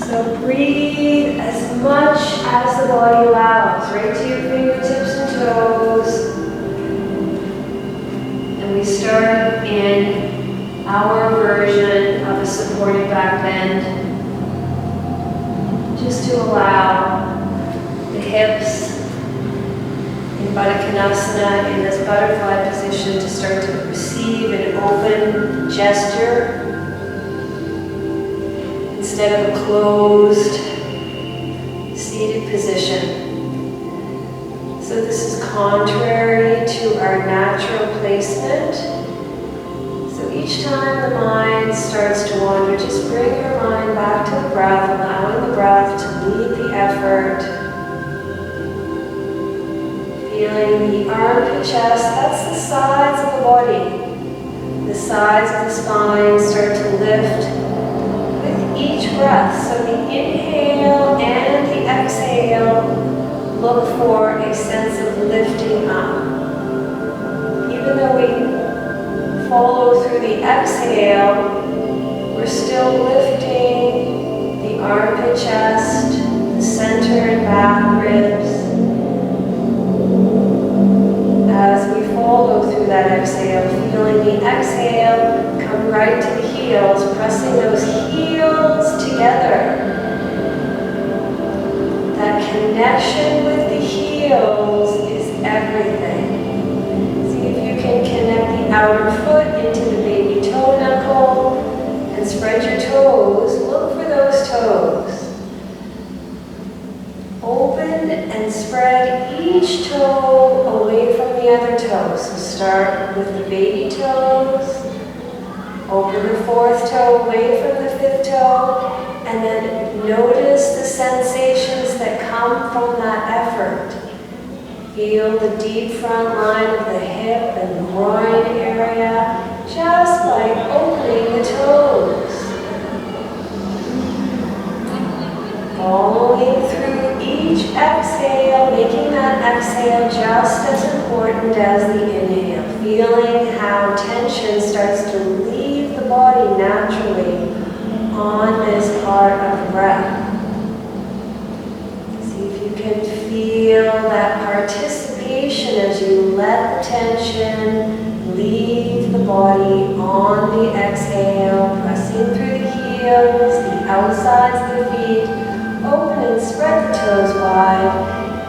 So breathe as much as the body allows, right to your fingertips and toes. And we start in our version of a supported back bend. Just to allow the hips in Baddha Konasana, in this butterfly position, to start to receive an open gesture instead of a closed seated position. So this is contrary to our natural placement. So each time the mind starts to wander, just bring your mind back to the breath, allowing the breath to lead the effort. Feeling the armpit, chest, that's the sides of the body. The sides of the spine start to lift with each breath. So the inhale and the exhale, look for a sense of lifting up. Even though we follow through the exhale, we're still lifting the armpit, chest, the center and back ribs. As we follow through that exhale, feeling the exhale come right to the heels, pressing those heels together. That connection with the heels is everything. See if you can connect the outer foot into the baby toe knuckle and spread your toes. Look for those toes. Open and spread each toe away from the other toe. So start with the baby toes. Open the fourth toe away from the fifth toe. And then notice the sensations that come from that effort. Feel the deep front line of the hip and groin area just by opening the toes. Following through each exhale, making that exhale just as important as the inhale. Feeling how tension starts to leave the body naturally on this part of the breath. See if you can feel that participation as you let the tension leave the body on the exhale, pressing through the heels, the outsides of the feet. Open and spread the toes wide.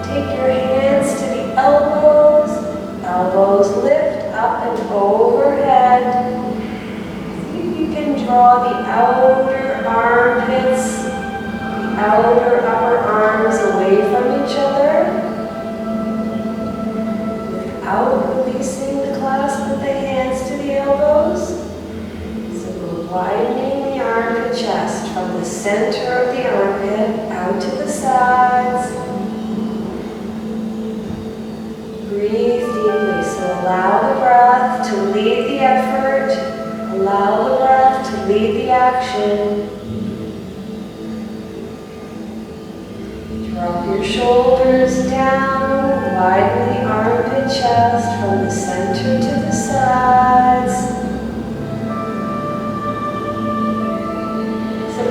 Take your hands to the elbows. Elbows lift up and overhead. See if you can draw the outer armpits, the outer upper arms away from each other without releasing the clasp of the hands to the elbows. So we're widening the armpit chest from the center of the armpit out to the sides. Breathe deeply. So allow the breath to lead the effort. Allow the breath to lead the action. Drop your shoulders down. Widen the armpit chest from the center to the sides.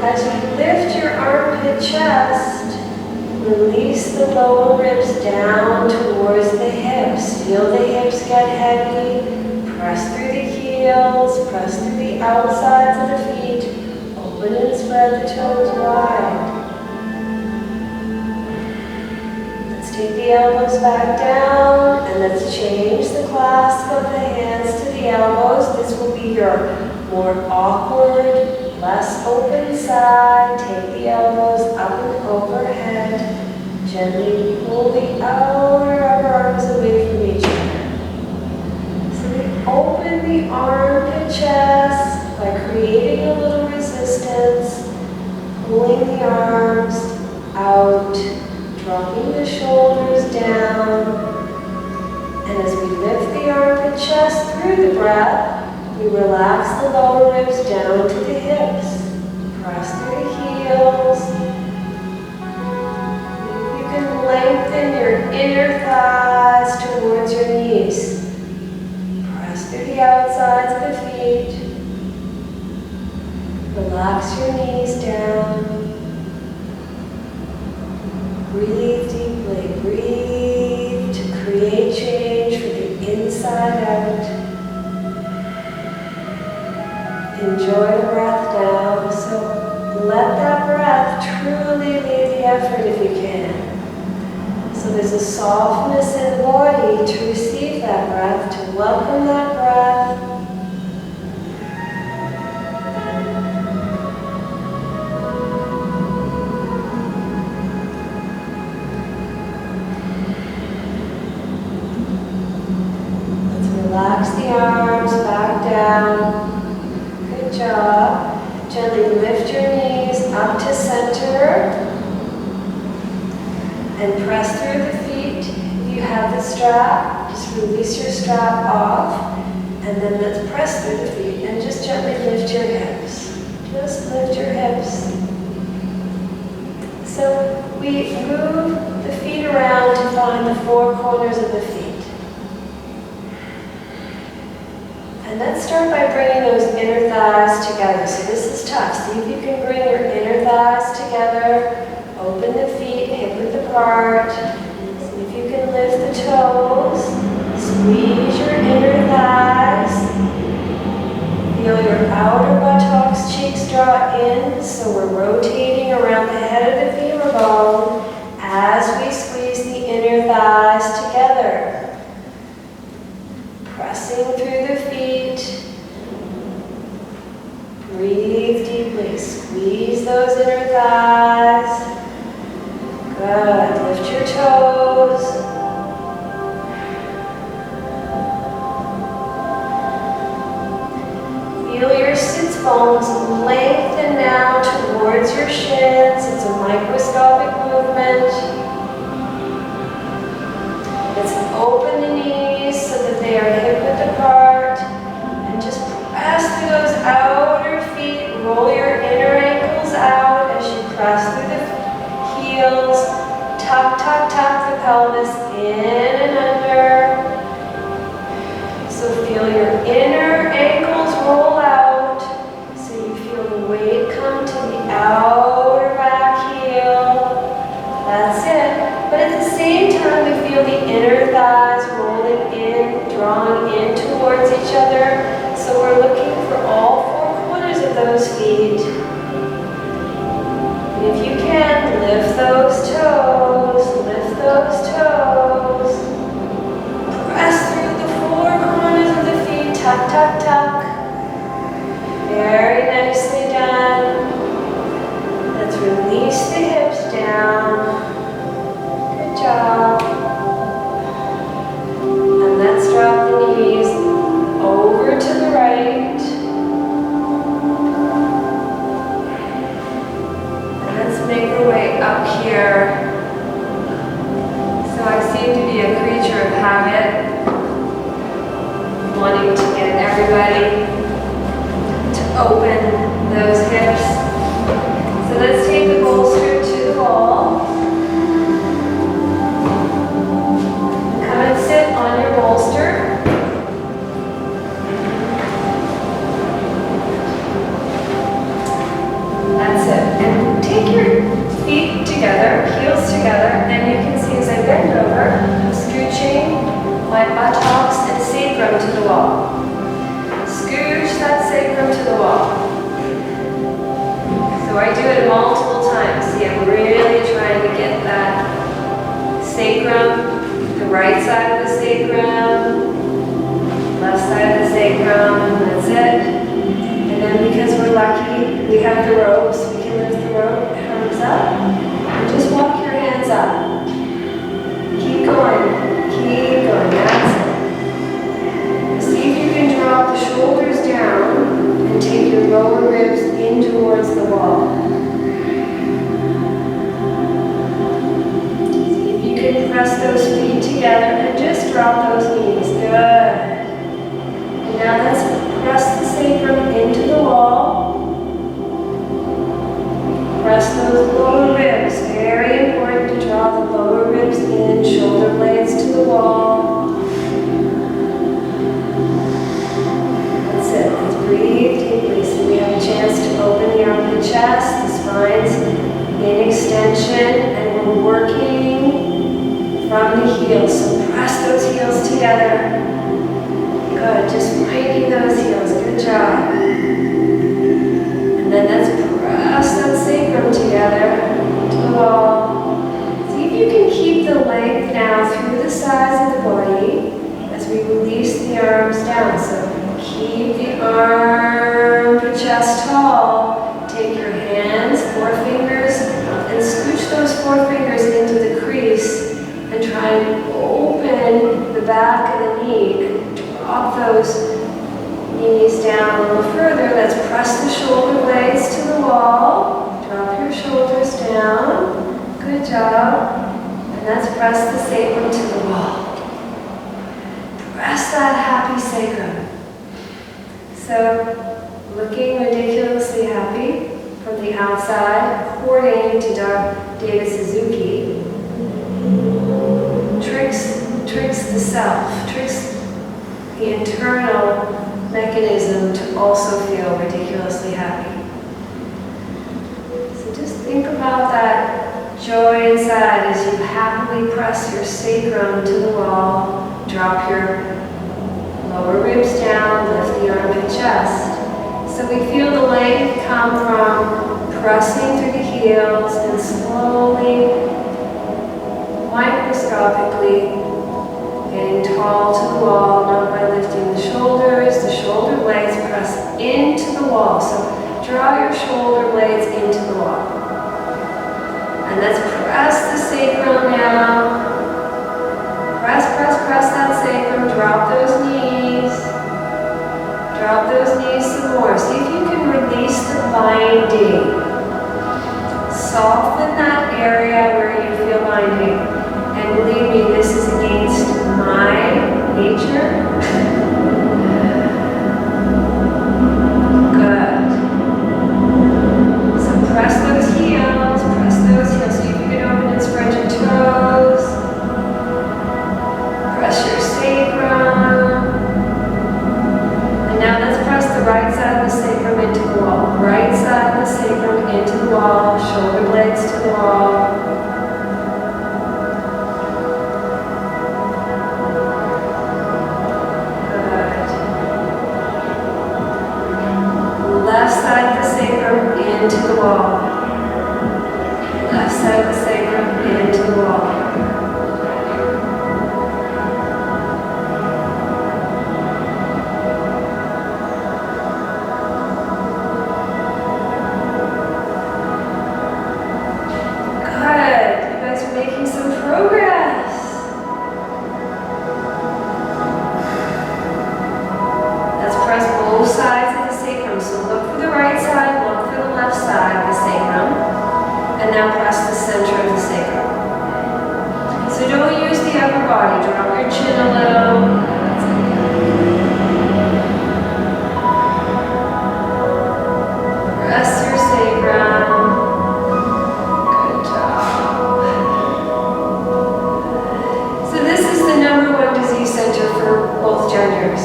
As you lift your armpit chest, release the lower ribs down towards the hips. Feel the hips get heavy. Press through the heels, press through the outsides of the feet. Open and spread the toes wide. Let's take the elbows back down and let's change the clasp of the hands to the elbows. This will be your more awkward, less open side. Take the elbows up and overhead. Gently pull the outer upper arms away from each other. So we open the armpit chest by creating a little resistance, pulling the arms out, dropping the shoulders down. And as we lift the armpit chest through the breath, we relax the lower ribs down to the hips. Press through the heels. You can lengthen your inner thighs towards your knees. Press through the outsides of the feet. Relax your knees down. Breathe deeply. Breathe to create change from the inside out. Enjoy the breath now. So let that breath truly lead the effort if you can. So there's a softness in the body to receive that breath, to welcome that breath. Relax the arms back down. Good job. Gently lift your knees up to center and press through the feet. If you have the strap, just release your strap off and then let's press through the feet and just gently lift your hips. Just lift your hips. So we move the feet around to find the four corners of the feet. And let's start by bringing those inner thighs together. So this is tough. See if you can bring your inner thighs together. Open the feet, hip width apart. See if you can lift the toes. Squeeze your inner thighs. Feel your outer buttocks, cheeks draw in. So we're rotating around the head of the femur bone as we squeeze the inner thighs together. Pressing through the feet. Breathe deeply. Squeeze those inner thighs. Good. Lift your toes. Feel your sits bones lengthen now towards your shins. It's a microscopic movement. Let's open the knees so that they are hip width apart. And just press through those outer feet. Roll your inner ankles out as you press through the heels. Tuck, tuck, tuck the pelvis in and under. So feel your inner ankles roll out. So you feel the weight come to the outer back heel. That's it. But at the same time, we feel the inner thighs rolling in, drawing in towards each other. So we're looking for all four corners of those feet. And if you can, lift those toes, lift those toes. Press through the four corners of the feet, tuck, tuck, tuck. Very nicely done. Let's release the hips down. Good job. And let's drop the knees over to the right. And let's make our way up here. So I seem to be a creature of habit, wanting to get everybody to open those hips. So let's take the bolster to the wall. Come and sit on your bolster. That's it. And take your feet together, heels together, and you can see as I bend over, I'm scooching my buttocks and sacrum to the wall. Scooch that sacrum to the wall. So I do it multiple times. See, I'm really trying to get that sacrum, the right side of the sacrum, left side of the sacrum, that's it. And then because we're lucky, we have the ropes, we can lift the rope, arms up, and just walk your hands up. Keep going, that's it. See if you can drop the shoulders down and take your lower ribs in towards the wall. See if you can press those feet together and just drop those knees. Good. And now let's press the sacrum into the wall. Press those lower ribs. Very important to draw the lower ribs in, shoulder blades to the wall. That's it. Let's breathe deeply so we have a chance to open the armpit chest, the spine's in extension, and we're and we're working from the heels. So press those heels together. Good, just winding those heels. Good job. And then let's press that sacrum together to the wall. See if you can keep the length now through the sides of the body as we release the arms down. So keep the arm to chest tall. Take your hands, forefingers, and scooch those forefingers into the crease and try and open the back of the knee. Drop those knees down a little further. Let's press the shoulder blades to the wall. Drop your shoulders down. Good job. And let's press the sacrum to the wall. Press that happy sacrum. So, looking ridiculously happy from the outside, according to David Suzuki. Tricks the self, tricks the internal mechanism to also feel ridiculously happy. So just think about that joy inside as you happily press your sacrum to the wall, drop your lower ribs down, lift the armpit chest. So we feel the length come from pressing through the heels and slowly, microscopically, getting tall to the wall, not by lifting the shoulder blades press into the wall. So draw your shoulder blades into the wall. And let's press the sacrum now. Press that sacrum, drop those knees. Drop those knees some more. See if you can release the binding. Soften that area where you feel binding. And believe me, this is against my nature. Good. So press those heels, See if you can open and spread your toes. Press your sacrum. And now let's press the right side of the sacrum into the wall. Right side of the sacrum into the wall, shoulder blades to the wall. Left side of the sacrum into the wall. Left side of the sacrum into the wall. Good. You guys are making some progress. Let's press both sides of the sacrum. So look for the right side, look for the left side of the sacrum. And now press the center of the sacrum. So don't use the upper body. Drop your chin a little. Press your sacrum. Good job. So this is the #1 disease center for both genders.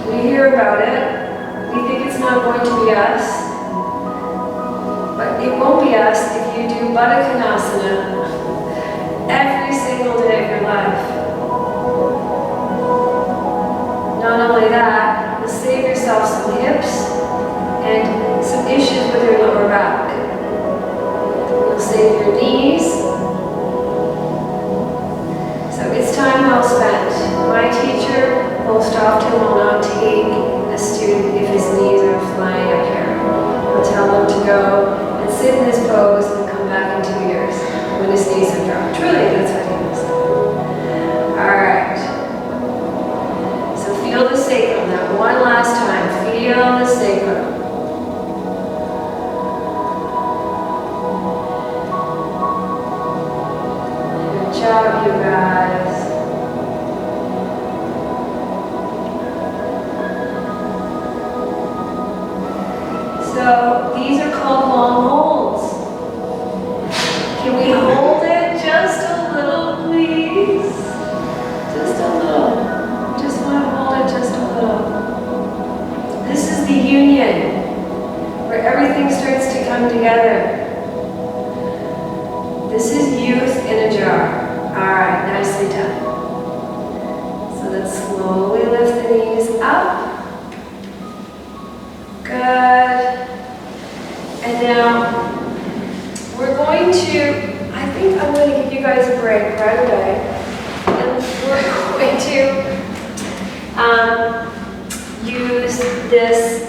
We hear about it. We think it's not going to be us. But it won't be us if you do Baddha Konasana every single day of your life. Not only that, you'll save yourself some hips and some issues with your lower back. You'll save your knees. So it's time well spent. My teacher most often will not take a student if his knees are flying up here. He'll tell them to go and sit in this pose and come back in 2 years when his knees have dropped. Truly, that's what he will say. Alright. So feel the sacrum. That one last time. Feel the sacrum. Good job, you guys. So these are called long holds. Can we hold it just a little, please? Just a little. Just want to hold it just a little. This is the union where where everything starts to come together. This is youth in a jar. All right, nicely done. So let's slowly lift the knees up. Good. And now we're going to, I think I'm going to give you guys a break right away. And we're going to use this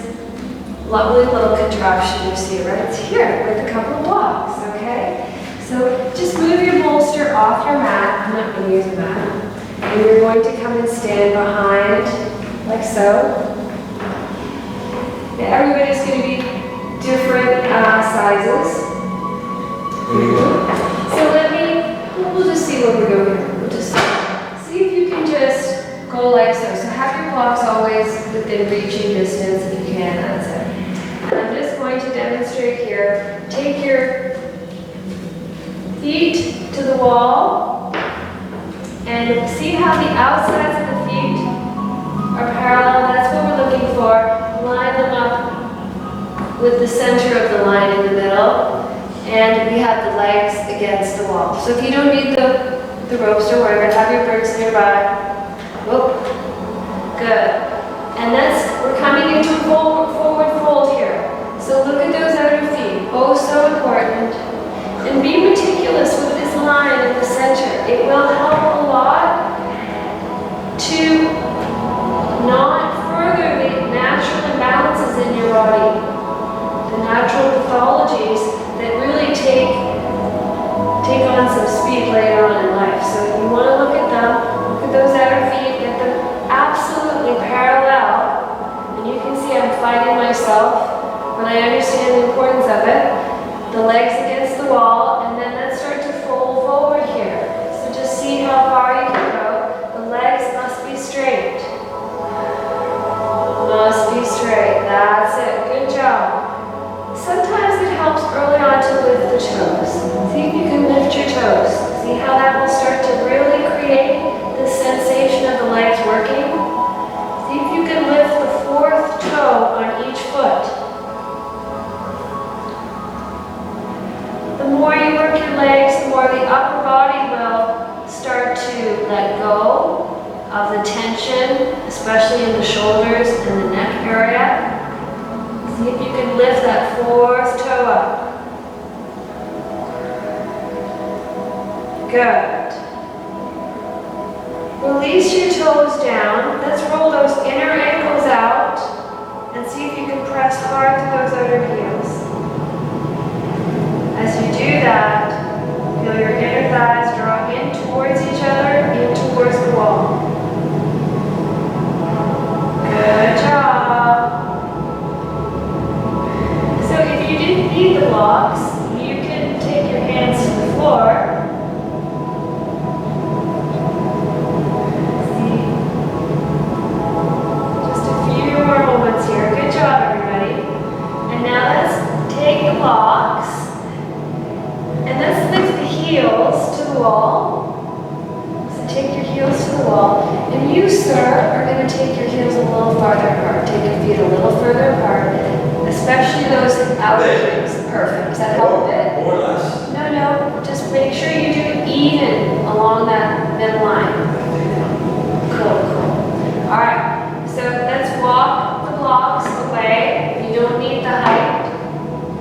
lovely little contraption you see right here with a couple of blocks, okay? So just move your bolster off your mat. I'm not going to use a mat. And you're going to come and stand behind, like so. And everybody's going to be different sizes. So we'll just see where we go here. We'll just see if you can just go like so. So have your blocks always within reaching distance if you can, that's it. And I'm just going to demonstrate here. Take your feet to the wall and see how the outsides of the feet are parallel. That's what we're looking for. Line them up with the center of the line in the middle. And we have the legs against the wall. So if you don't need the ropes, don't worry about it. Have your bricks nearby. Whoop. Good. And we're coming into a forward fold here. So look at those outer feet. Oh, so important. And be meticulous with this line in the center. It will help a lot to not further the natural imbalances in your body. The natural pathologies that really take on some speed later on in life. So you want to look at them, look at those outer feet, get them absolutely parallel. And you can see I'm fighting myself, but I understand the importance of it. The legs against the wall, and then let's start to fold forward here. So just see how far you can go. The legs must be straight. Must be straight. That's it. Good job. Sometimes it helps early on to lift the toes. See if you can lift your toes. See how that will start to really create the sensation of the legs working. See if you can lift the fourth toe on each foot. The more you work your legs, the more the upper body will start to let go of the tension, especially in the shoulders and the neck area. See if you can lift that fourth toe up. Good. Release your toes down. Let's roll those inner ankles out and see if you can press hard to those outer heels. As you do that, feel your inner thighs draw in towards each other, in towards the wall. Good job. So if you didn't need the blocks, you can take your hands to the floor. See, just a few more moments here. Good job, everybody. And now let's take the blocks and let's lift the heels to the wall. So take your heels to the wall. And you, sir, are going to take your heels a little farther apart. Take your feet a little further apart. Especially those outer heels. Perfect. Does that help a bit? More or less. No. Just make sure you do it even along that midline. Cool. All right. So let's walk the blocks away. You don't need the height.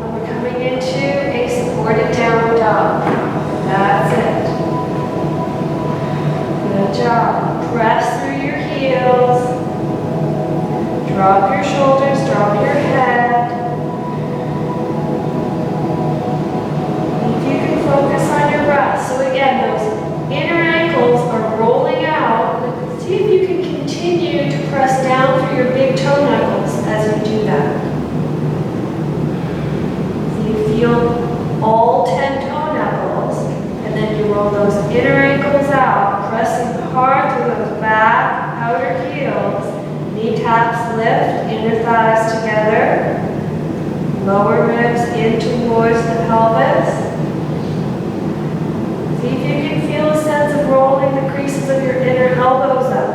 And we're coming into a supported downward dog. That's it. Good job. Press through your heels. Drop your shoulders, drop your head. If you can focus on your breath. So again, those inner ankles are rolling out. See if you can continue to press down through your big toe knuckles as you do that. So you feel all 10 toe knuckles, and then you roll those inner ankles out, pressing hard through those back outer heels. Knee taps lift, inner thighs together, lower ribs in towards the pelvis. See if you can feel a sense of rolling the creases of your inner elbows up.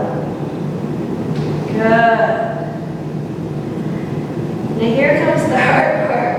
Good. Now here comes the hard part.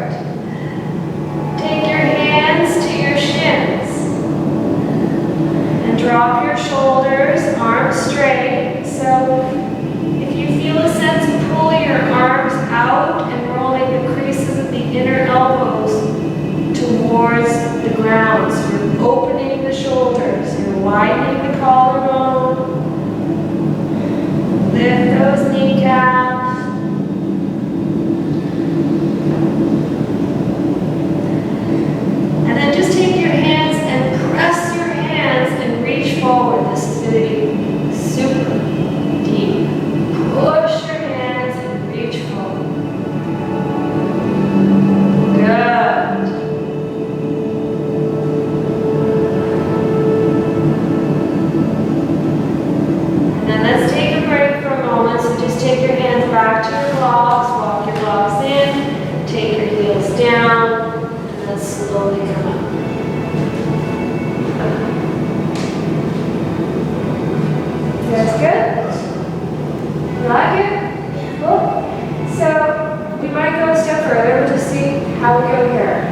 might go a step further, but just see how we go here.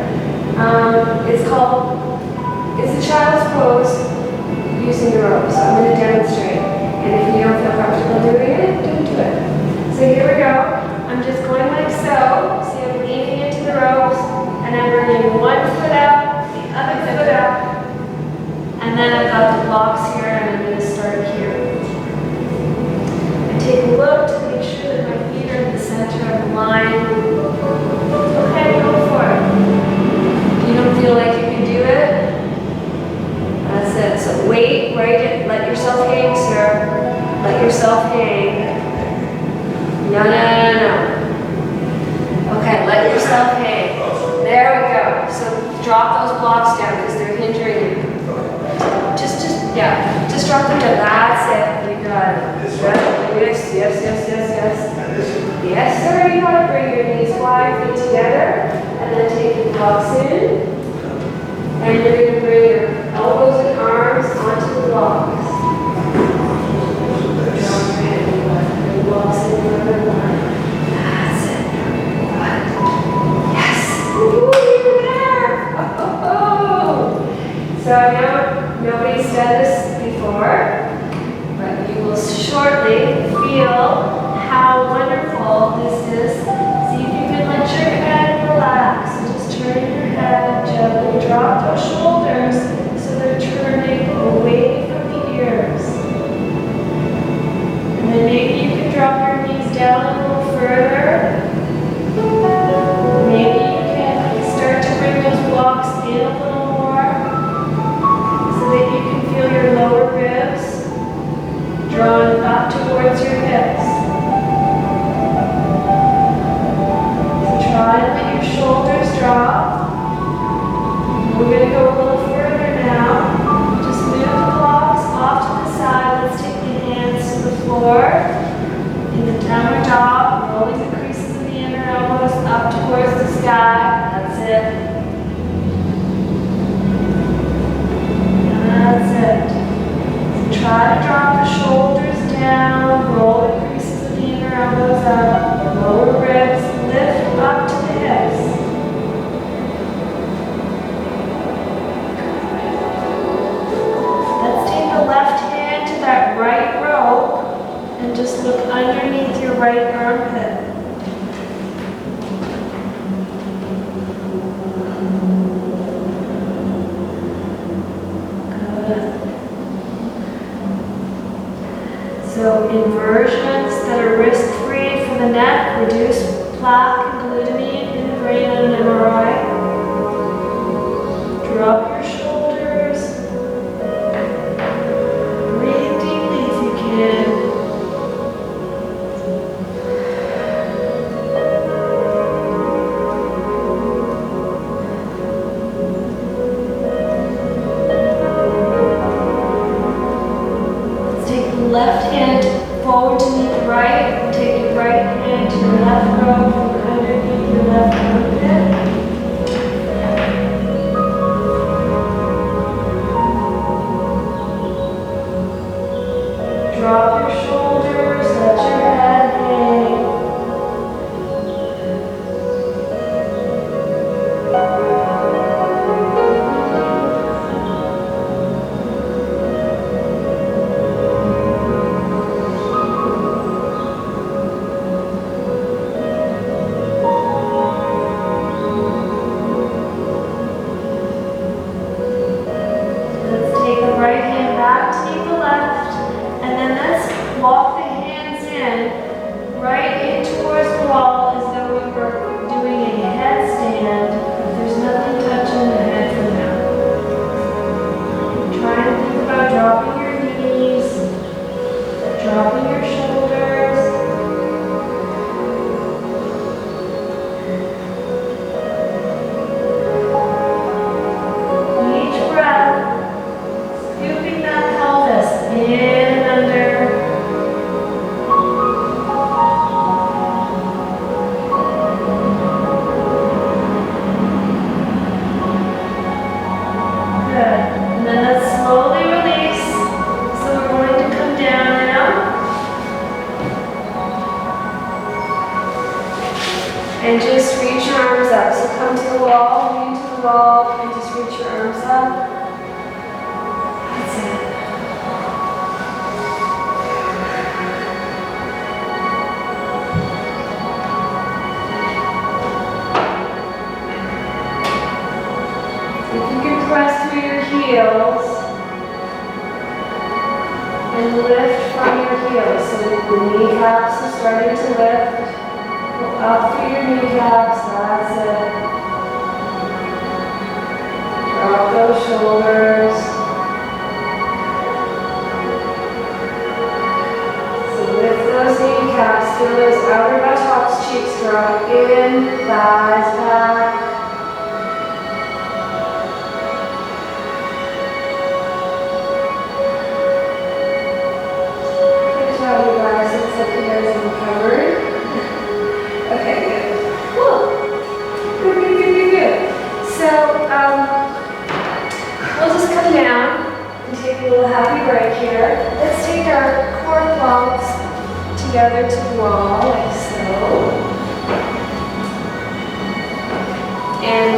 It's a child's pose using the rope, so I'm going to demonstrate. And if you don't feel comfortable doing it, don't do it. So here we go. I'm just going like so. See, I'm leaning into the ropes, and I'm bringing one foot out, the other foot out, and then I've got the blocks here, and I'm going to start here. I take a look to make sure that my feet are in the center of the line. Okay, go for it. You don't feel like you can do it? That's it. So wait, let yourself hang, sir. Let yourself hang. No. Okay, let yourself hang. There we go. So drop those blocks down because they're hindering you. Just drop them down. That's it. You got it. Yes. Yes, sir. You want to bring your knees wide, feet together, and then take the blocks in. And you're going to bring your elbows and arms onto the blocks. Bring blocks in further one. That's it. Good. Yes. Woo, you're there. So now, nobody's done this before, but you will shortly feel how wonderful this is. See if you can let your head relax. Just turn your head gently. Drop those shoulders so they're turning away from the ears. And then maybe you can drop your knees down a little further. Maybe you can start to bring those blocks in a little more so that you can feel your lower ribs drawn up towards your hips. So try and let your shoulders drop. We're going to go a little further now. Just move the blocks off to the side. Let's take the hands to the floor. In the downward dog, rolling the creases of the inner elbows up towards the sky. That's it. That's it. So try to drop the shoulders down. Roll the creases of the inner elbows up. Lower ribs. Lift up to the hips. Left hand to that right rope and just look underneath your right armpit. Good. So inversions that are risk-free for the neck, reduce plaque and glutamine in the brain on an MRI. Drop your shoulders. Breathe deeply if you can. Let's take the left hand forward to meet the right. Take your right hand to the left rope underneath your left armpit. And just reach your arms up. So come to the wall, lean to the wall, and just reach your arms up. That's it. If you can press through your heels and lift from your heels. So the kneecaps are starting to lift. Go up through your kneecaps, that's it. Drop those shoulders. So lift those kneecaps, feel those outer buttocks, cheeks drop in, thighs back. Good job, you guys. Looks like you guys have recovered. Okay, good. Cool. Good. So, we'll just come down and take a little happy break here. Let's take our core planks together to the wall, like so. And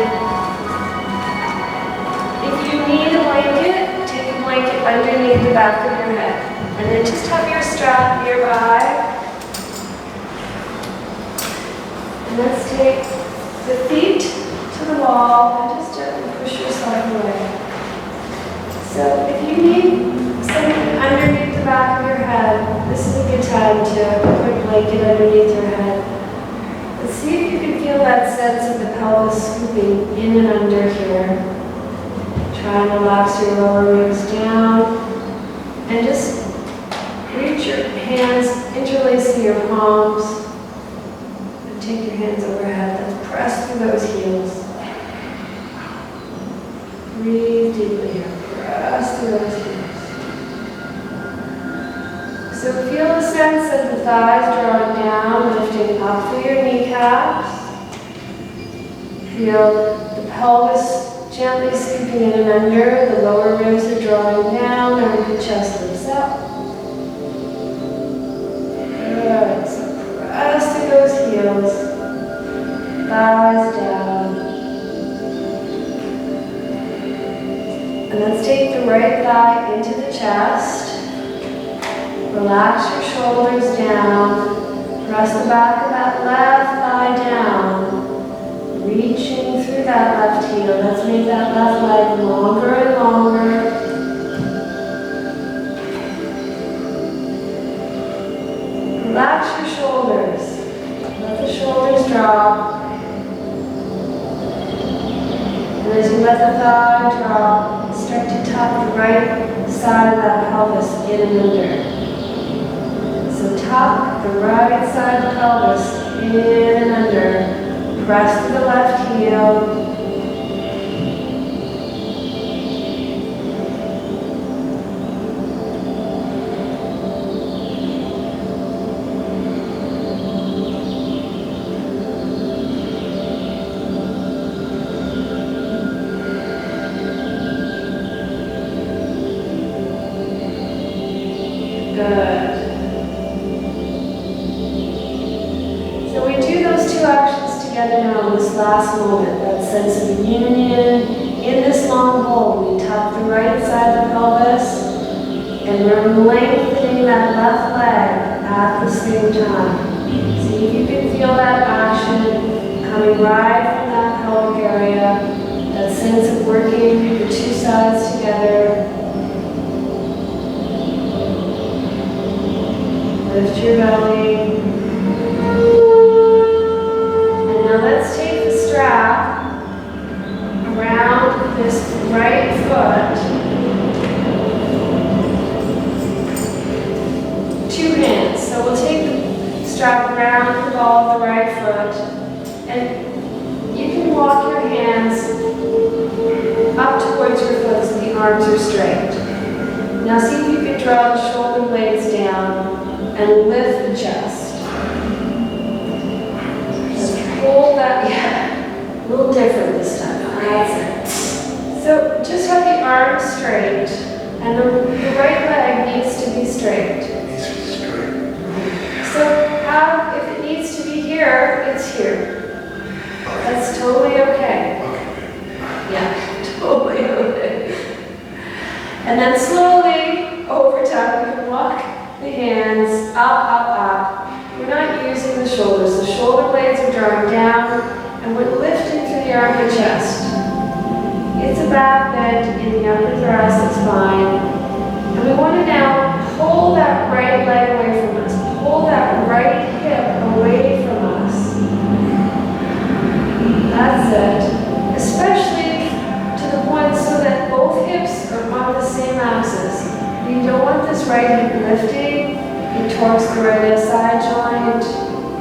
if you need a blanket, take a blanket underneath the back of your head. And then just have your strap nearby. Let's take the feet to the wall and just gently push yourself away. So if you need something underneath the back of your head, this is a good time to put a blanket underneath your head. Let's see if you can feel that sense of the pelvis scooping in and under here. Try and relax your lower ribs down. And just reach your hands, interlacing your palms. Take your hands overhead. Let's press through those heels. Breathe deeply here. Press through those heels. So feel the sense of the thighs drawing down, lifting up through your kneecaps. Feel the pelvis gently scooping in and under. The lower ribs are drawing down, and the chest lifts up. Good. So press through those heels. Thighs down. And let's take the right thigh into the chest. Relax your shoulders down. Press the back of that left thigh down. Reaching through that left heel. Let's make that left leg longer and longer. Relax your shoulders. Let the shoulders drop. And as you let the thigh drop, start to tuck the right side of that pelvis in and under. So tuck the right side of the pelvis in and under. Press to the left heel. Good. So we do those two actions together now in this last moment, that sense of union. In this long hold, we tuck the right side of the pelvis, and we're lengthening that left leg at the same time. See if you can feel that action coming right from that pelvic area, that sense of working the two sides together. Lift your belly. And now let's take the strap around this right foot. Two hands. So we'll take the strap around the ball of the right foot. And you can walk your hands up towards your foot so the arms are straight. Now see if you can draw the shoulder blades down and lift the chest. Just hold that, yeah, a little different this time. That's it. So just have the arms straight, and the right leg needs to be straight. Needs to be straight. So if it needs to be here, it's here. And then slowly, over time, you can walk the hands up, up, up. We're not using the shoulders. The shoulder blades are drawing down, and we're lifting through the arm and chest. It's a back bend in the upper thoracic spine. And we want to now pull that right leg away from us. Pull that right hip away from us. That's it. Especially to the point so that both hips are on the same axis. You don't want this right hip lifting. It torques the right SI joint.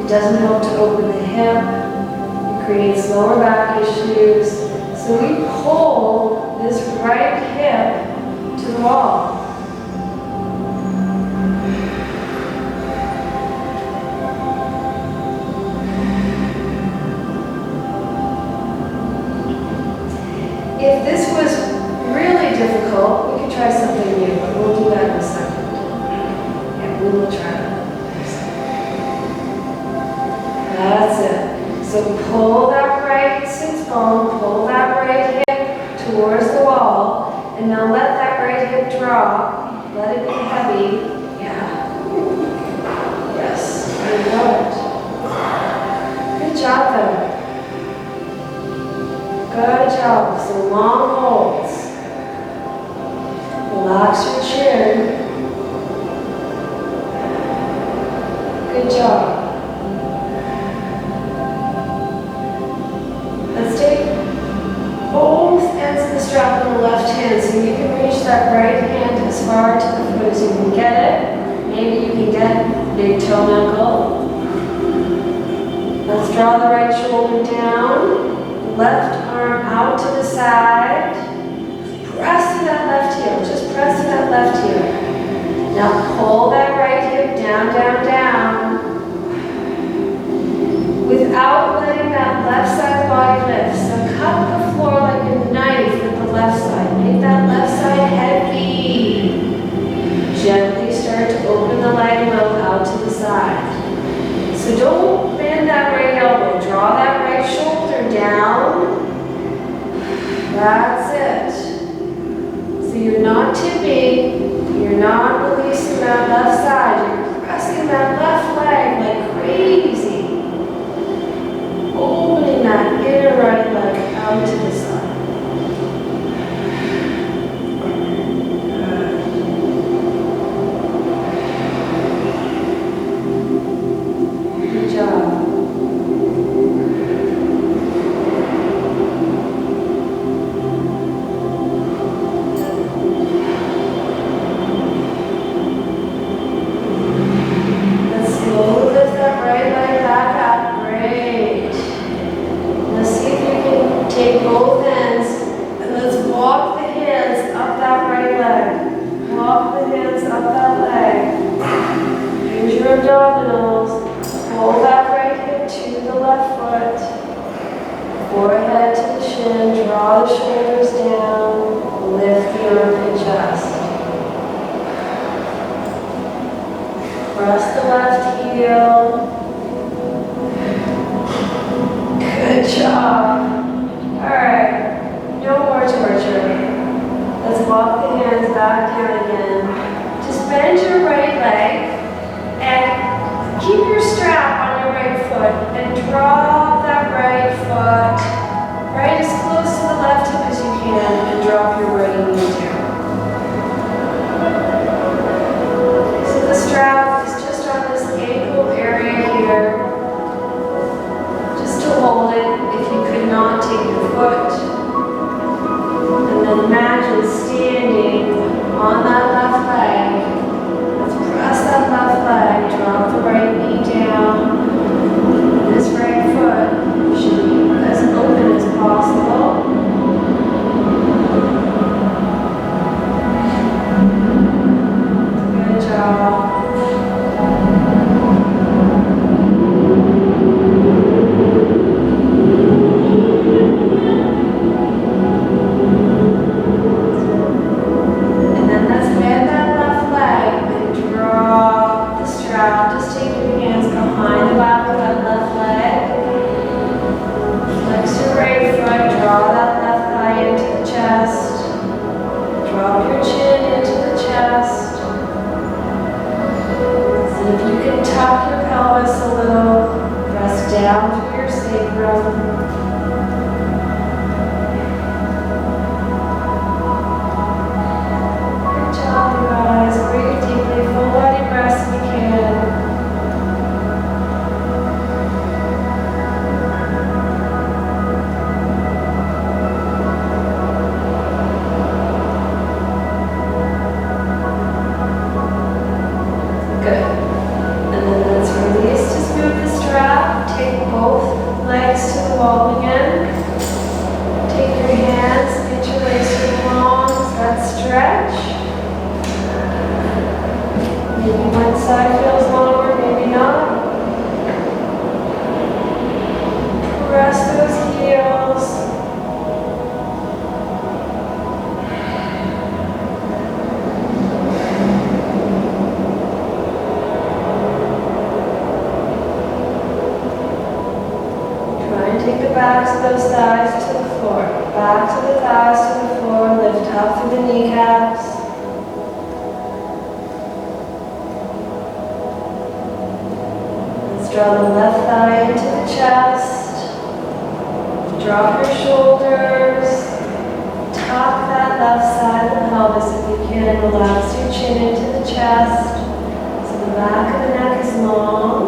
It doesn't help to open the hip. It creates lower back issues. So we pull this right hip to the wall. If this was really difficult, we could try something new, but we'll do that in a second. Yeah, we will try that. That's it. So pull that right sits bone, pull that right hip towards the wall, and now let that right hip drop. Let it be heavy. Yeah. Yes, I love it. Good job there. Good job. Some long holds. Relax your chin. Good job. Let's take both ends of the strap on the left hand so you can reach that right hand as far to the foot as you can get it. Maybe you can get big toe knuckle. Let's draw the right shoulder down. Left arm out to the side. Press to that left heel. Just press to that left heel. Now pull that right hip down, down, down. Without letting that left side body lift. So cut the floor like a knife with the left side. Make that left side heavy. Gently start to open the leg a little out to the side. So don't bend that right elbow. Draw that right shoulder down. That's it. So you're not tipping. You're not releasing that left side. You're pressing that left leg like crazy. Opening that inner right leg out to the side. Good job. Let's slowly lift that right leg back up. Great. Let's see if you can take both ends and let's walk the hands up that right leg. Walk the hands up that leg. Use your abdominals. Pull that right hip to the left foot. Forehead to the chin. Draw the shoulders down. Lift the armpit chest. Press the left heel. Good job. Alright. No more torture. Let's walk the hands back down again. Just bend your right leg and keep your strap on your right foot and drop that right foot right as close to the left hip as you can and drop your right knee down. sacrum. Good job, you guys. Breathe deeply, full body breaths if you can. Take the backs of those thighs to the floor. Backs of the thighs to the floor. Lift up through the kneecaps. Let's draw the left thigh into the chest. Drop your shoulders. Tuck that left side of the pelvis if you can. Relax your chin into the chest. So the back of the neck is long.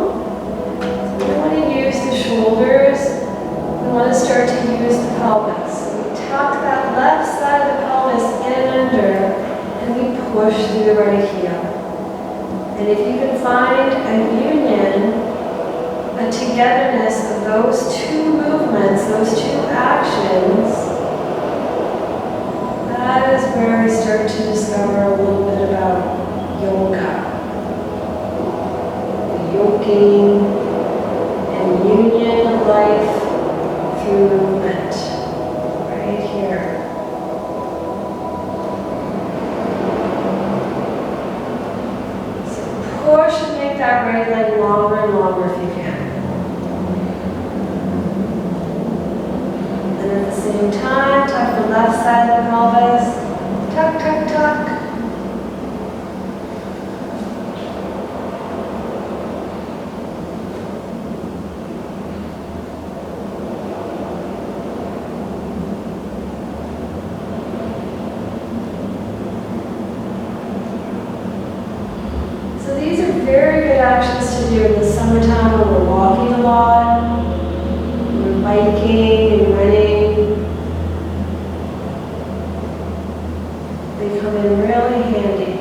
So we want to use the shoulders. We want to start to use the pelvis. So we tuck that left side of the pelvis in and under, and we push through the right heel. And if you can find a union, a togetherness of those two movements, those two actions, that is where we start to discover a little bit about yoga. The yoking and union of life through movement, right here. So push and make that right leg longer and longer if you can. And at the same time, tuck the left side of the pelvis. Tuck, tuck, tuck. Very good actions to do in the summertime when we're walking a lot, when we're biking and running. They come in really handy.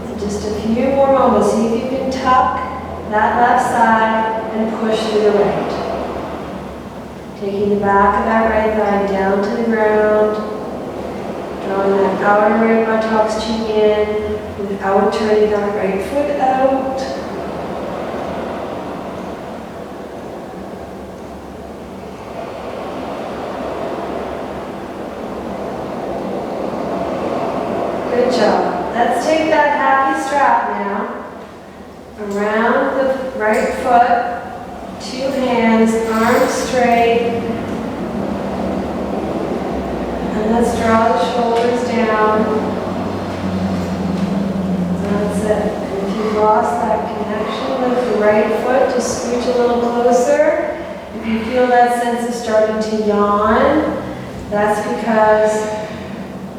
So just a few more moments. See if you can tuck that left side and push through the right. Taking the back of that right thigh down to the ground. Drawing that outer right buttocks cheek in. Without turning that right foot out. Good job. Let's take that happy strap now. Around the right foot, two hands, arms straight. And let's draw the shoulders down. That's it. And if you've lost that connection with the right foot, just scooch a little closer. If you feel that sense of starting to yawn, that's because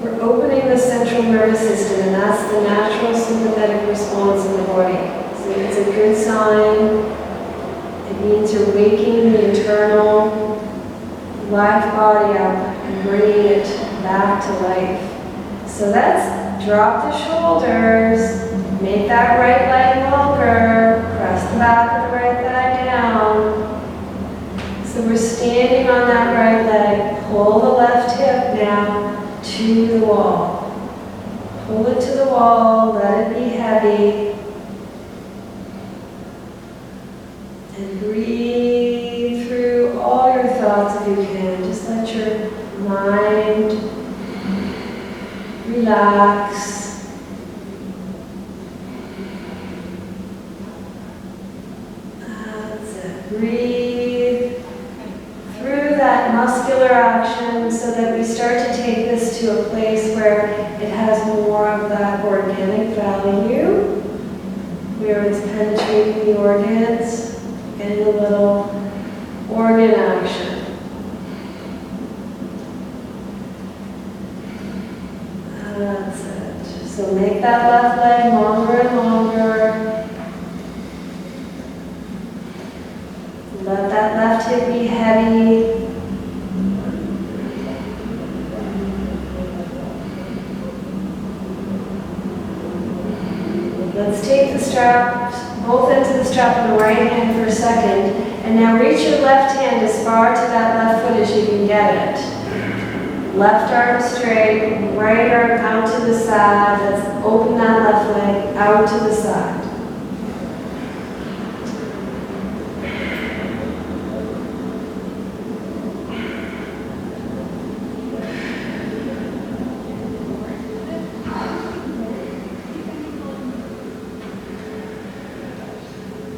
we're opening the central nervous system, and that's the natural sympathetic response in the body. So it's a good sign. It means you're waking the internal live body up and bringing it back to life. So let's drop the shoulders, make that right leg longer, press the back of the right thigh down. So we're standing on that right leg, pull the left hip now to the wall. Pull it to the wall, let it be heavy. And breathe through all your thoughts if you can. Just let your mind relax. That's it. Breathe through that muscular action so that we start to take this to a place where it has more of that organic value, where it's penetrating the organs, getting a little that left leg longer and longer. Let that left hip be heavy. Let's take the straps, both ends of the strap on the right hand for a second, and now reach your left hand as far to that left foot as you can get it. Left arm straight, right arm out to the side. Let's open that left leg out to the side.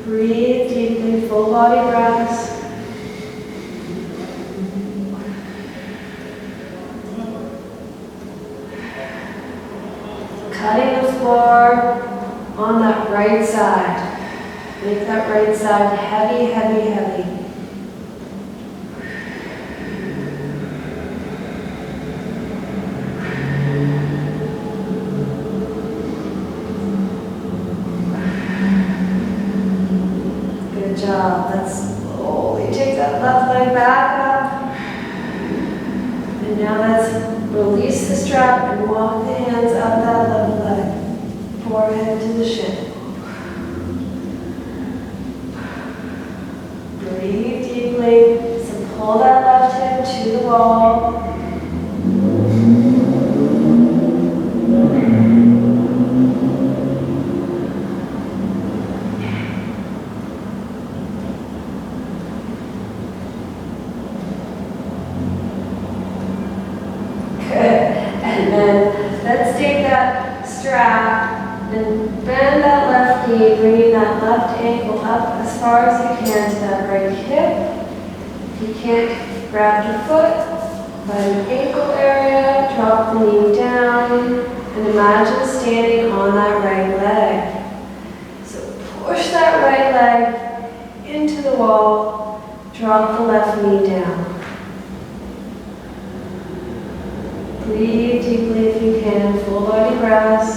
Breathe deeply, full body breaths. Cutting the floor on that right side. Make that right side heavy, heavy, heavy. Good job. Let's slowly take that left leg back up. And now let's release the strap and walk the hands up that left leg. Forehead to the shin. Breathe deeply. So pull that left hip to the wall. And then let's take that strap and bend that left knee, bringing that left ankle up as far as you can to that right hip. If you can't grab your foot by the ankle area, drop the knee down and imagine standing on that right leg. So push that right leg into the wall, drop the left knee down. Breathe deeply if you can, full body breaths.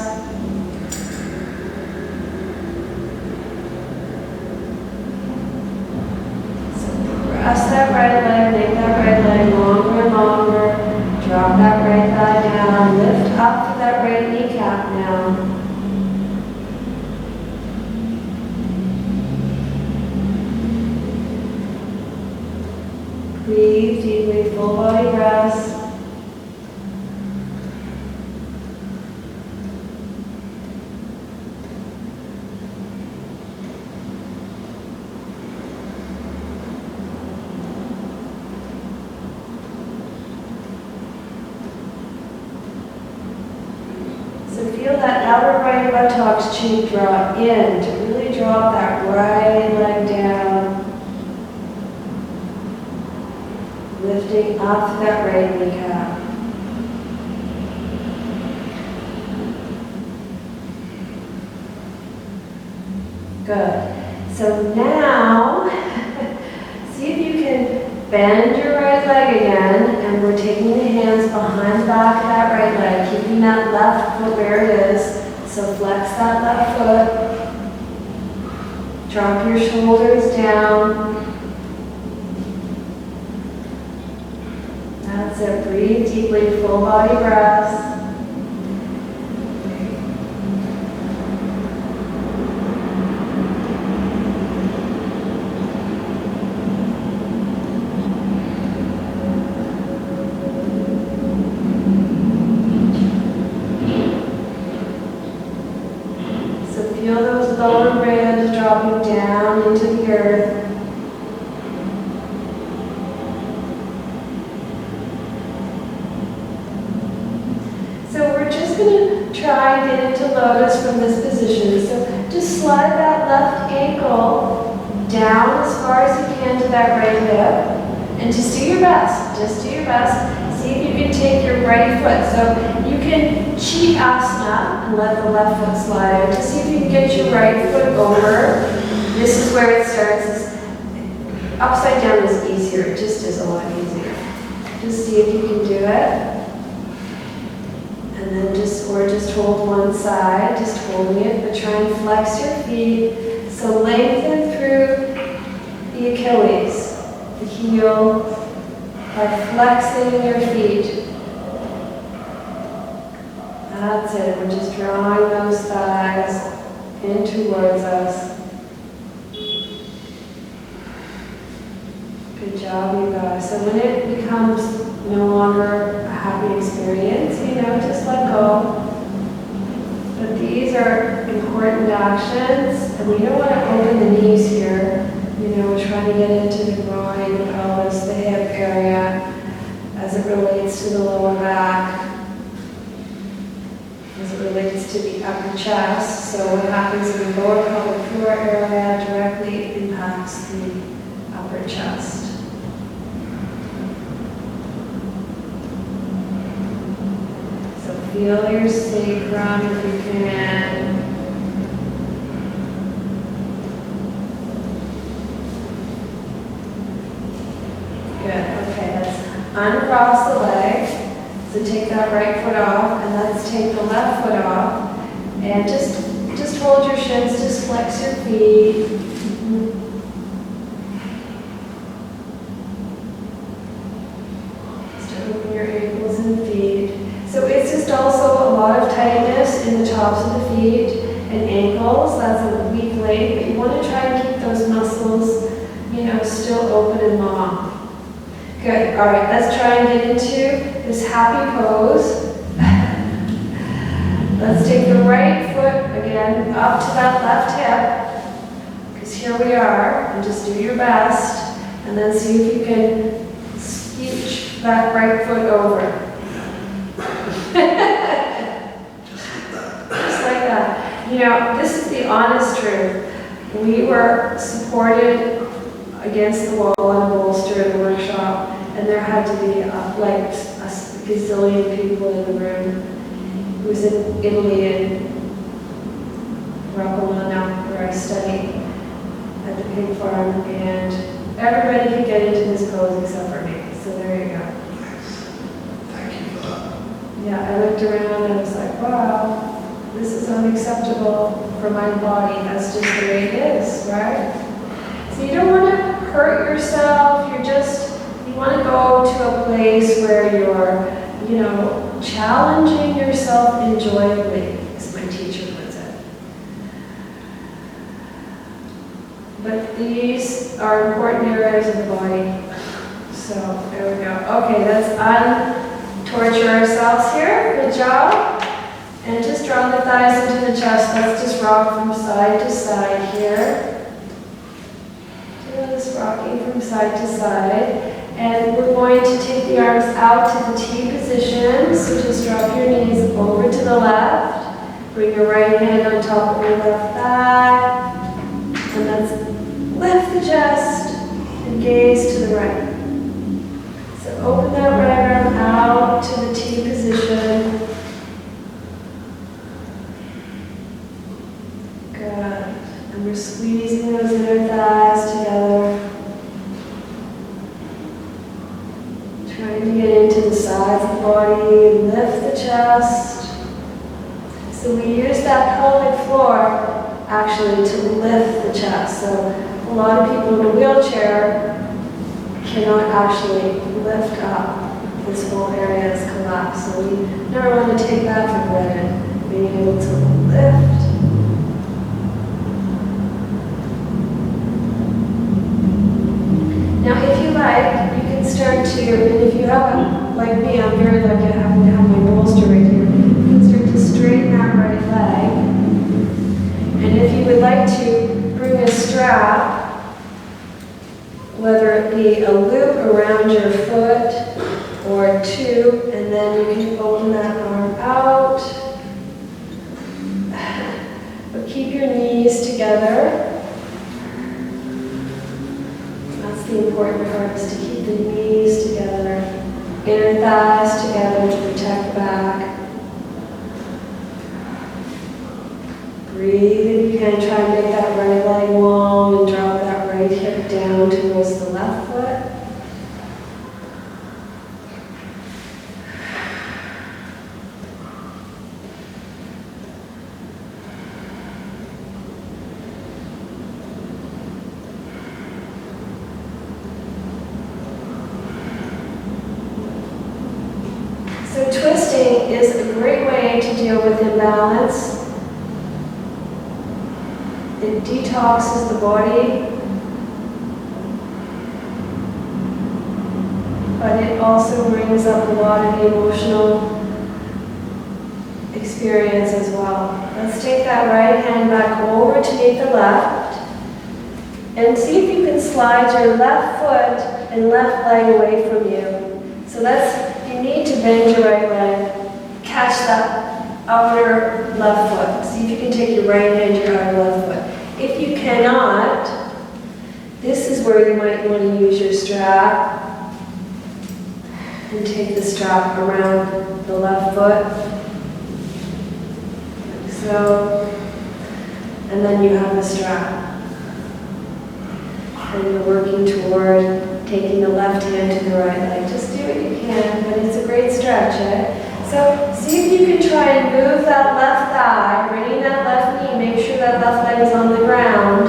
So press that right leg, make that right leg longer and longer. Drop that right thigh down, lift up to that right kneecap now. Breathe deeply, full body breaths. So feel that outer right buttocks cheek draw in to really drop that right leg down. Lifting up to that right kneecap. Good. So now, see if you can bend your right leg again, and we're taking the hands behind the back of that right leg, keeping that left foot where it is. So flex that left foot. Drop your shoulders down. That's it. Breathe deeply, full body breaths. So feel those lower ribs dropping down into the earth. So we're just going to try and get into lotus from this position. So just slide that left ankle down as far as you can to that right hip. And just do your best. Just do your best. See if you can take your right foot. So you can cheat asana and let the left foot slide out. Just see if you can get your right foot over. This is where it starts. Upside down is easier. It just is a lot easier. Just see if you can do it. And And then just hold one side, just holding it, but try and flex your feet. So lengthen through the Achilles, the heel, by flexing your feet. That's it, we're just drawing those thighs in towards us. Good job, you guys. So when it becomes no longer a happy experience, just let go. But these are important actions, and we don't want to open the knees here. We're trying to get into the groin, the pelvis, the hip area, as it relates to the lower back, as it relates to the upper chest. So what happens in the lower pelvic floor area directly impacts the upper chest. Feel your sacrum if you can. Good, okay, let's uncross the leg. So take that right foot off, and let's take the left foot off. And just hold your shins, just flex your feet. Just open your ankles and feet. So it's just also a lot of tightness in the tops of the feet and ankles. That's a weak leg, but you want to try and keep those muscles, still open and long. Good. All right, let's try and get into this happy pose. Let's take the right foot again up to that left hip, because here we are, and just do your best, and then see if you can scooch that right foot over. Just like that. This is the honest truth. We were supported against the wall in a bolster in the workshop, and there had to be like a gazillion people in the room. It was in Italy, in Raccomano, where I studied at the pig farm, and everybody could get into this pose except for me. So there you go. Yeah, I looked around and I was like, wow, this is unacceptable for my body. That's just the way it is, right? So you don't want to hurt yourself. You want to go to a place where you're, challenging yourself enjoyably, as my teacher puts it. But these are important areas of the body. So there we go. Okay, let's torture ourselves here. Good job. And just draw the thighs into the chest. Let's just rock from side to side here. Just rocking from side to side. And we're going to take the arms out to the T position. So just drop your knees over to the left. Bring your right hand on top of your left thigh. And let's lift the chest and gaze to the right. So open that right arm out to the T position. Good. And we're squeezing those inner thighs together. Trying to get into the sides of the body, lift the chest. So we use that pelvic floor actually to lift the chest. So a lot of people in a wheelchair cannot actually lift up. This whole area is collapsed. So we never want to take that for granted, being able to lift. Now if you like, you can start to, and if you haven't, like me, I'm very lucky to have my bolster right here, you can start to straighten that right leg. And if you would like to bring a strap, whether it be a loop around your foot or two, and then you can open that arm out. But keep your knees together. That's the important part, is to keep the knees together, inner thighs together to protect the back. Breathe. You can try and make that right leg long and drop that right hip down towards the left foot. way to deal with imbalance. It detoxes the body, but it also brings up a lot of the emotional experience as well. Let's take that right hand back over to meet the left, and see if you can slide your left foot and left leg away from you. So you need to bend your right leg, catch that outer left foot. See if you can take your right hand to your outer left foot. If you cannot, this is where you might want to use your strap and take the strap around the left foot. So, and then you have the strap. And you're working toward taking the left hand to the right leg. Just do what you can, but it's a great stretch, eh? So see if you can try and move that left thigh, bringing that left knee, make sure that left leg is on the ground,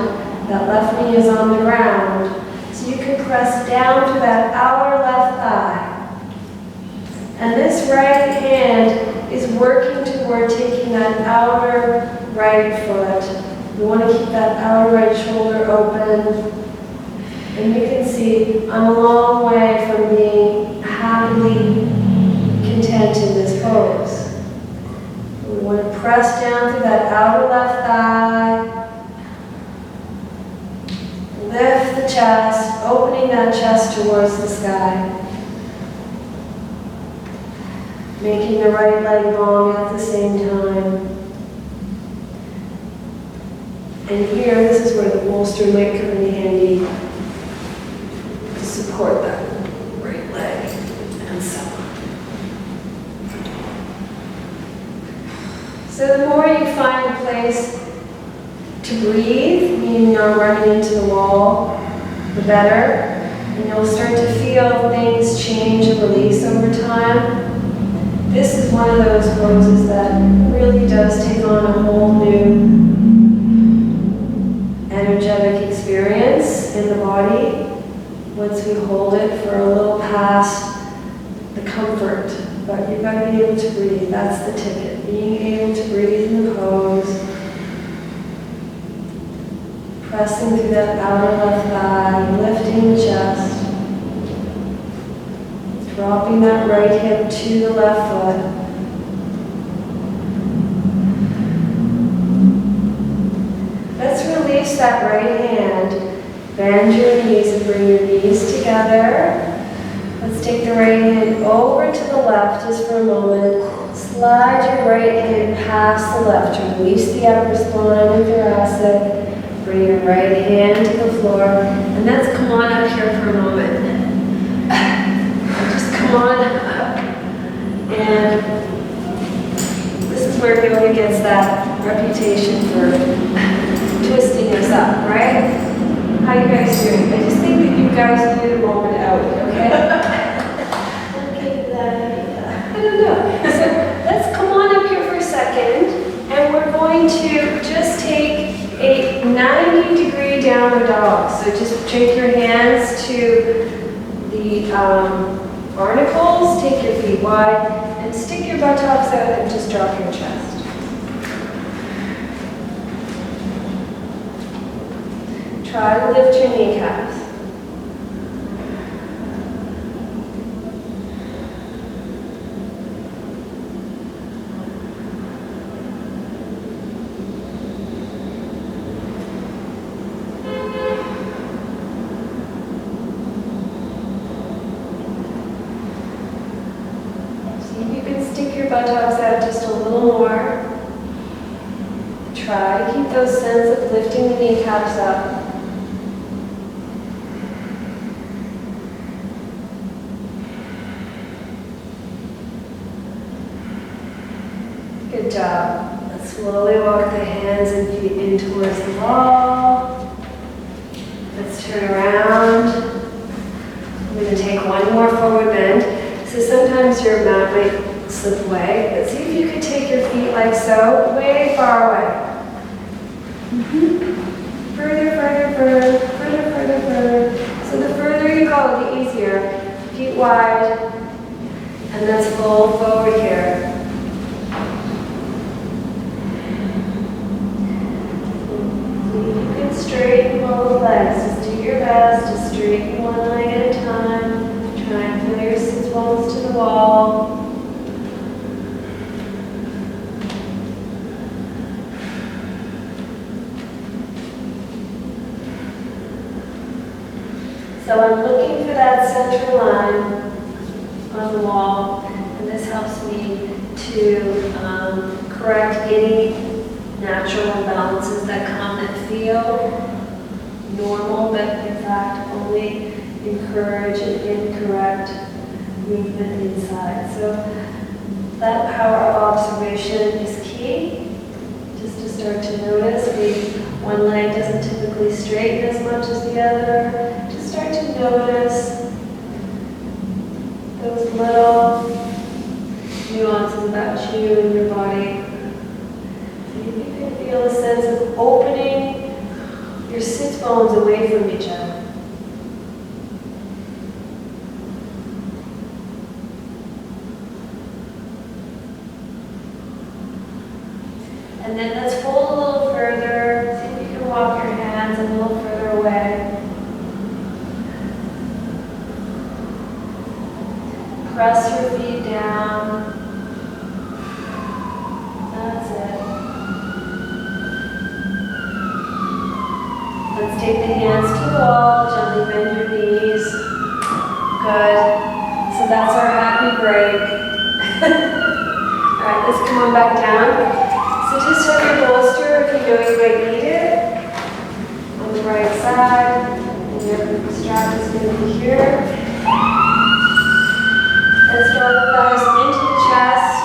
that left knee is on the ground. So you can press down to that outer left thigh. And this right hand is working toward taking that outer right foot. You want to keep that outer right shoulder open. And you can see I'm a long way from being happily content in this pose. We want to press down through that outer left thigh. Lift the chest, opening that chest towards the sky. Making the right leg long at the same time. And here, this is where the bolster might come in handy to support that right leg and so on. So the more you find a place to breathe, meaning you're running into the wall, the better. And you'll start to feel things change and release over time. This is one of those poses that really does take on a whole new energetic experience in the body once we hold it for a little past the comfort. But you've got to be able to breathe. That's the ticket. Being able to breathe in the pose. Pressing through that outer left thigh, lifting the chest. Dropping that right hip to the left foot. Let's release that right hand. Bend your knees and bring your knees together. Let's take the right hand over to the left just for a moment. Slide your right hand past the left. Release the upper spine and thoracic. Bring your right hand to the floor. And let's come on up here for a moment. Just come on up. And this is where yoga gets that reputation for twisting us up, right? How you guys doing? I just think that you guys need a moment out, okay? Okay, I don't know. So let's come on up here for a second, and we're going to just take a 90-degree downward dog. So just take your hands to the barnacles, take your feet wide, and stick your buttocks out and just drop your chest. Try to lift your kneecaps. See if you can stick your buttocks out just a little more. Try to keep those sense of lifting the kneecaps up. Good job. Let's slowly walk the hands and feet in towards the wall. Let's turn around. We're going to take one more forward bend. So sometimes your mat might slip away, but see if you could take your feet like so, way far away. Further, further, further, further, further, further. So the further you go, the easier. Feet wide, and let's fold forward here. straighten both legs. Just do your best to straighten one leg at a time. Try and pull your sits bones to the wall. So I'm looking for that center line on the wall, and this helps me to correct any natural imbalances that come that feel normal, but in fact only encourage an incorrect movement inside. So that power of observation is key, just to start to notice. Maybe one leg doesn't typically straighten as much as the other. Just start to notice those little nuances about you and your body. You can feel a sense of opening your sit bones away from each other. And then let's fold a little further. See if you can walk your hands a little further away. Press your feet down. That's it. Let's take the hands to the wall, gently bend your knees. Good. So that's our happy break. All right, let's come on back down. So just have your bolster if you know you might need it. On the right side, and your strap is going to be here. Let's draw the thighs into the chest.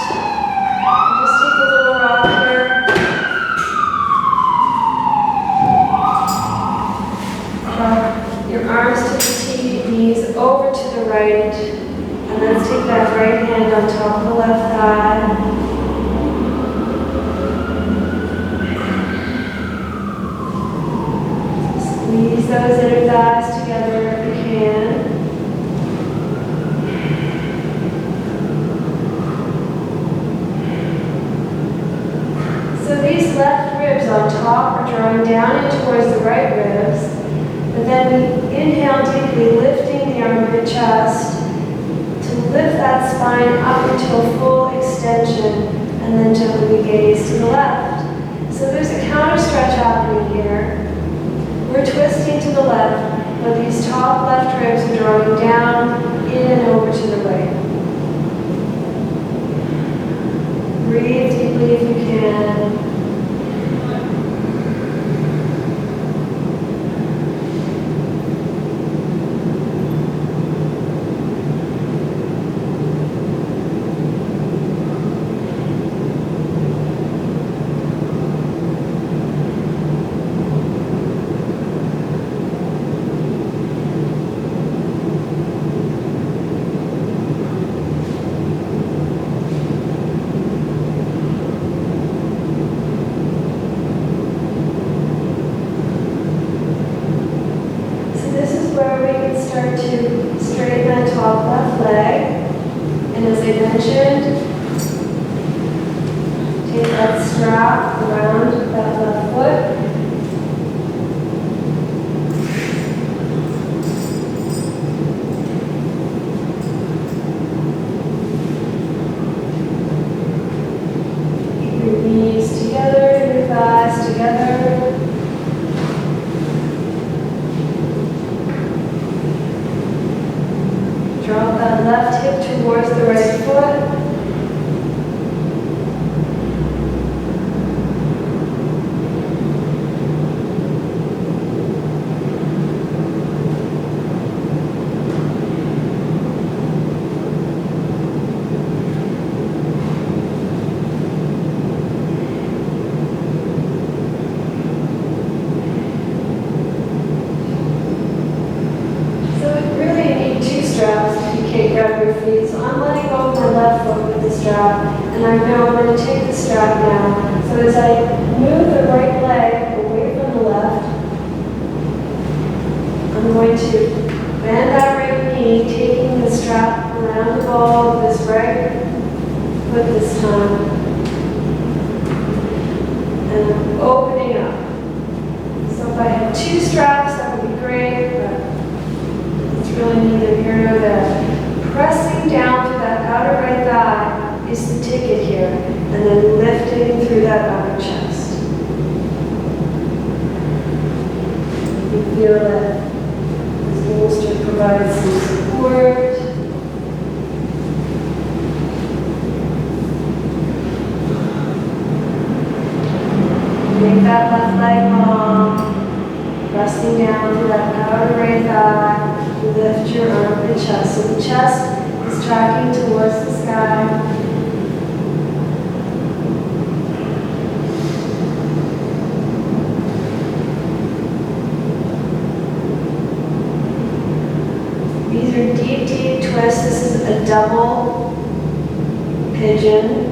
Just take a little rock here. Draw your arms to the feet, knees over to the right. And let's take that right hand on top of the left thigh. Squeeze those inner thighs together if you can. So these left ribs on top are drawing down in towards the right ribs. But then we inhale deeply, lifting the arm of your chest to lift that spine up into a full extension, and then gently gaze to the left. So there's a counter stretch happening here. We're twisting to the left, but these top left ribs are drawing down, in and over to the right. Breathe deeply if you can. Start to straighten that top left leg, and as I mentioned, take that strap around that left foot. Keep your knees together, your thighs together. Drop that left hip towards the right foot. Grab your feet. So I'm letting go of my left foot with the strap, and I know I'm going to take the strap now. So as I move the right leg away from the left, I'm going to bend that right knee, taking the strap around the ball of this right foot this time, and I'm opening up. So if I is the ticket here, and then lifting through that upper chest. You feel that this bolster provides some support. Make that left leg long, pressing down through that outer right thigh. Lift your arm and chest. So the chest is tracking towards the sky. These are deep, deep twists. This is a double pigeon.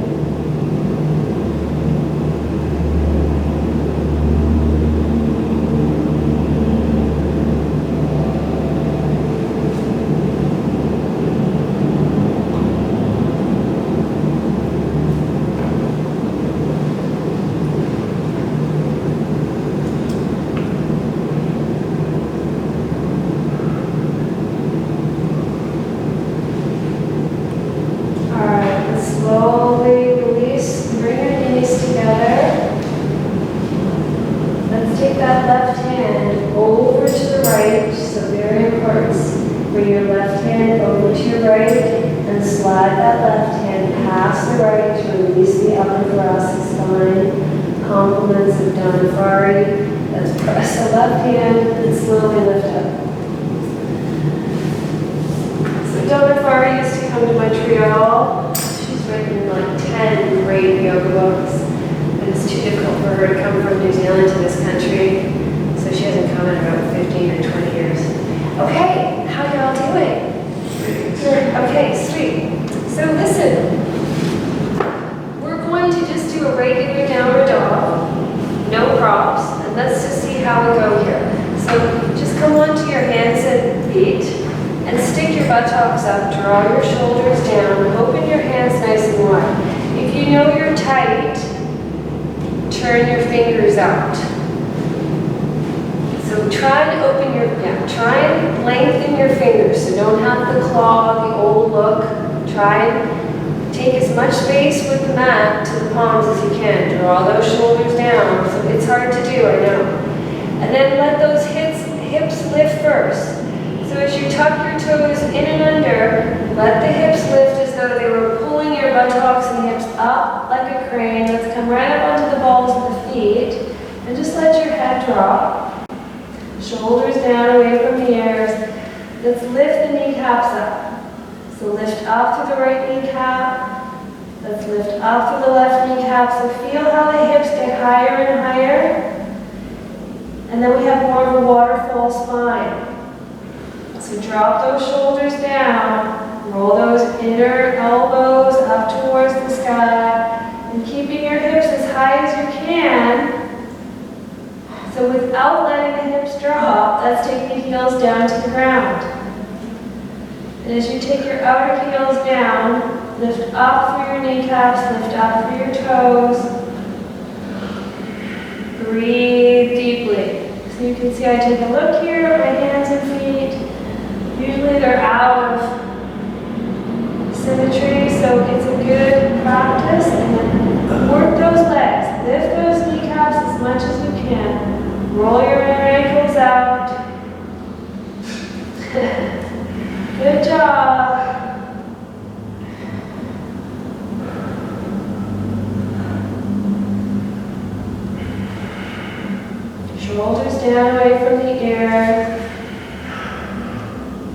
Shoulders down away from the ear.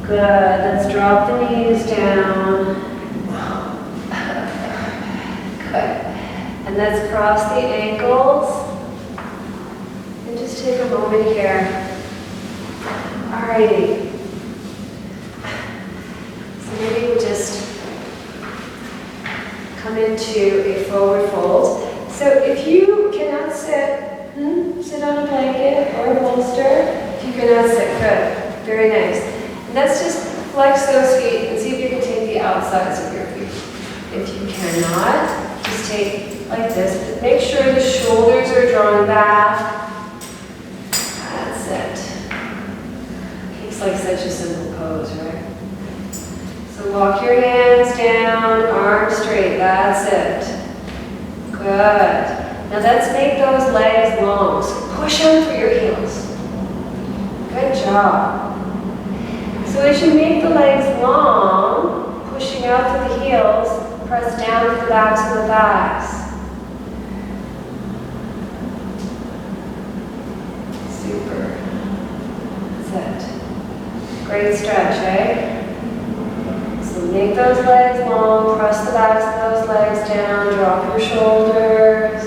Good. Let's drop the knees down. Good. And let's cross the ankles. And just take a moment here. Alrighty. So maybe we'll just come into a forward fold. So if you cannot sit on a blanket or a bolster, if you cannot sit, good. Very nice. And let's just flex those feet and see if you can take the outsides of your feet. If you cannot, just take like this. But make sure the shoulders are drawn back. That's it. It's like such a simple pose, right? So walk your hands down. down, arms straight, that's it. Good. Now let's make those legs long. So push out through your heels. Good job. So as you make the legs long, pushing out through the heels, press down to the backs of the thighs. Super. That's it. Great stretch, eh? So make those legs long, press the backs of those legs down, drop your shoulders.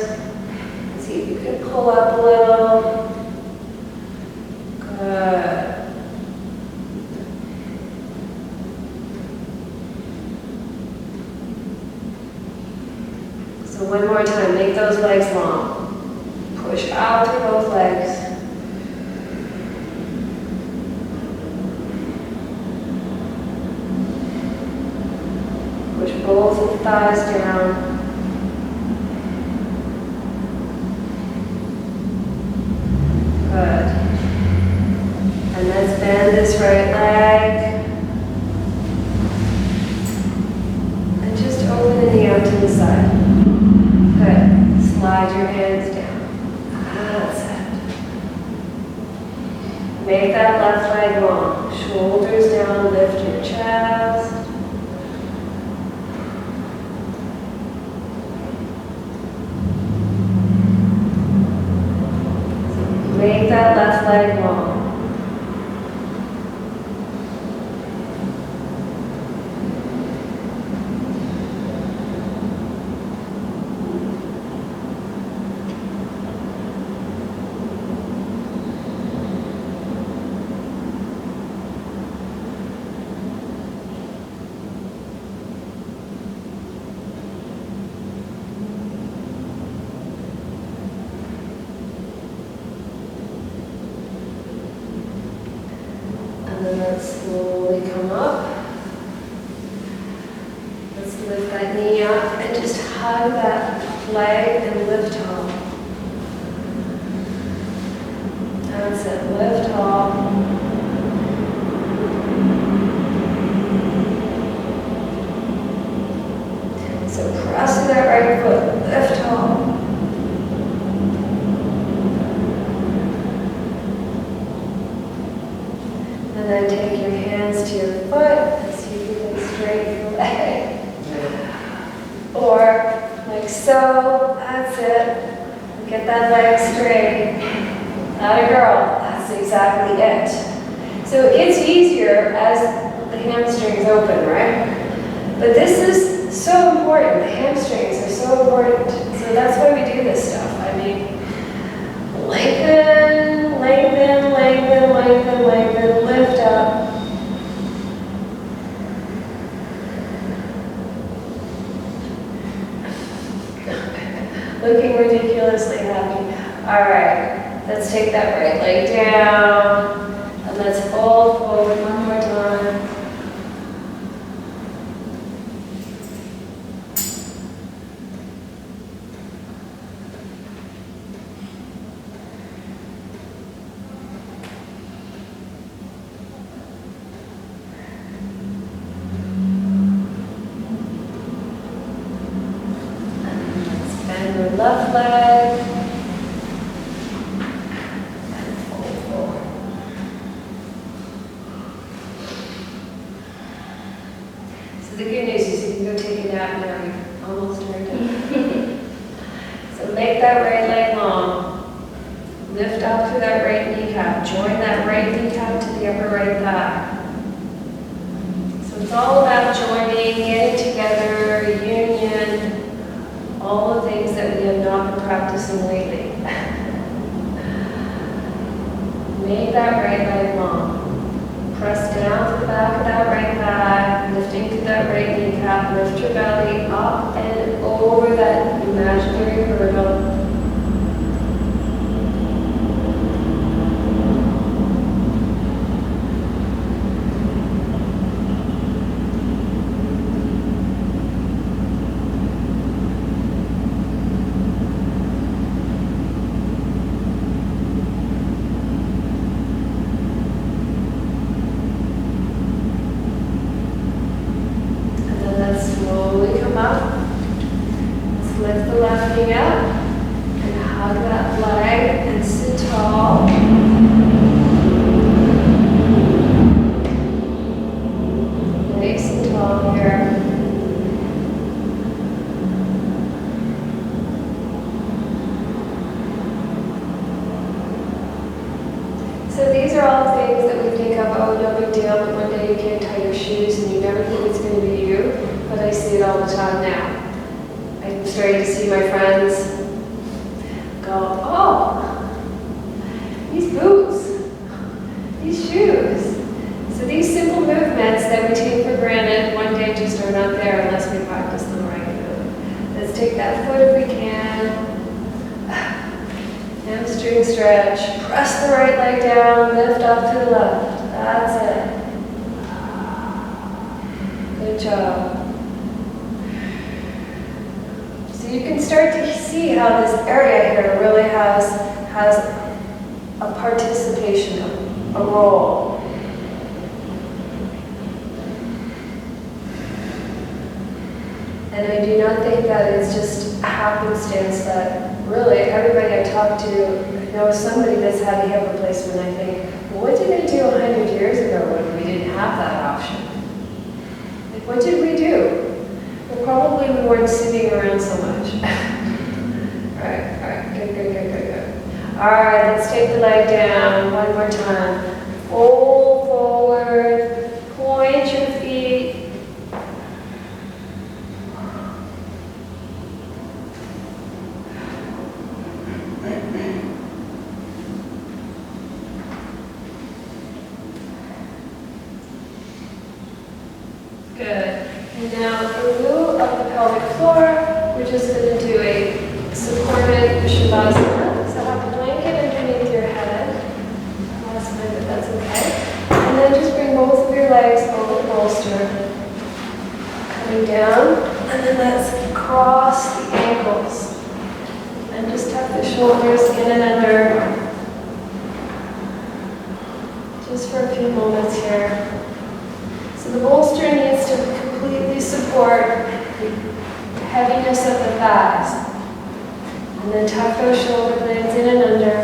See if you can pull up a little. Good. So one more time, make those legs long. Push out through both legs. Push both of the thighs down. Good. And let's bend this right leg. And just open the knee out to the side. Good. Slide your hands down. That's it. Make that left leg long. Shoulders down, lift your chest. Make that left leg long. And then let's slowly come up. Let's lift that knee up and just hug that leg and lift off. That's it, lift off. So press that right foot, lift off. And then take your hands to your foot and see if you can straighten your leg. Or like so, that's it. Get that leg straight. Atta girl, that's exactly it. So it's easier as the hamstrings open, right? But this is so important. The hamstrings are so important. So that's why we do this stuff. I mean, lengthen, lengthen, lengthen, lengthen, lengthen, lift up. Looking ridiculously happy. All right, let's take that right leg down and let's fold forward one more time. Your left leg and fold forward. So the good news is you can go take a nap now. You're almost done. So make that right leg long. Lift up through that right kneecap. Join that right kneecap to the upper right thigh. So it's all about joining, getting together, union. All the things that we have not been practicing lately. Make that right leg long. Press down to the back of that right thigh, lifting to that right kneecap, lift your belly up and over that imaginary hurdle. slowly come up. Let's lift the left knee up and hug that leg and sit tall. Nice and tall here. So these are all things that we think of, oh, no big deal, but one day you can't tie your shoes and you never think it's going to be you. But I see it all the time now. I'm starting to see my friends go, oh, these boots, these shoes. So these simple movements that we take for granted one day just are not there unless we practice them regularly. Let's take that foot if we can. Hamstring stretch. Press the right leg down, lift up to the left. That's it. Good job. So you can start to see how this area here really has a participation, a role. And I do not think that it's just happenstance that really everybody I talk to knows somebody that's had a hip replacement. I think, well, what did they do 100 years ago when we didn't have that option? Like, what did we do? Well, probably we weren't sitting around so much. All right, good. All right, let's take the leg down one more time. Fold forward, point your feet. Good. And now in lieu of the pelvic floor, we're just going to do a supported Shavasana. So have a blanket underneath your head. Last time, but that's okay. And then just bring both of your legs over the bolster. Coming down. And then let's cross the ankles. And just tuck the shoulders in and under. Just for a few moments here. So the bolster needs to completely support the heaviness of the thighs. And then tuck those shoulder blades in and under.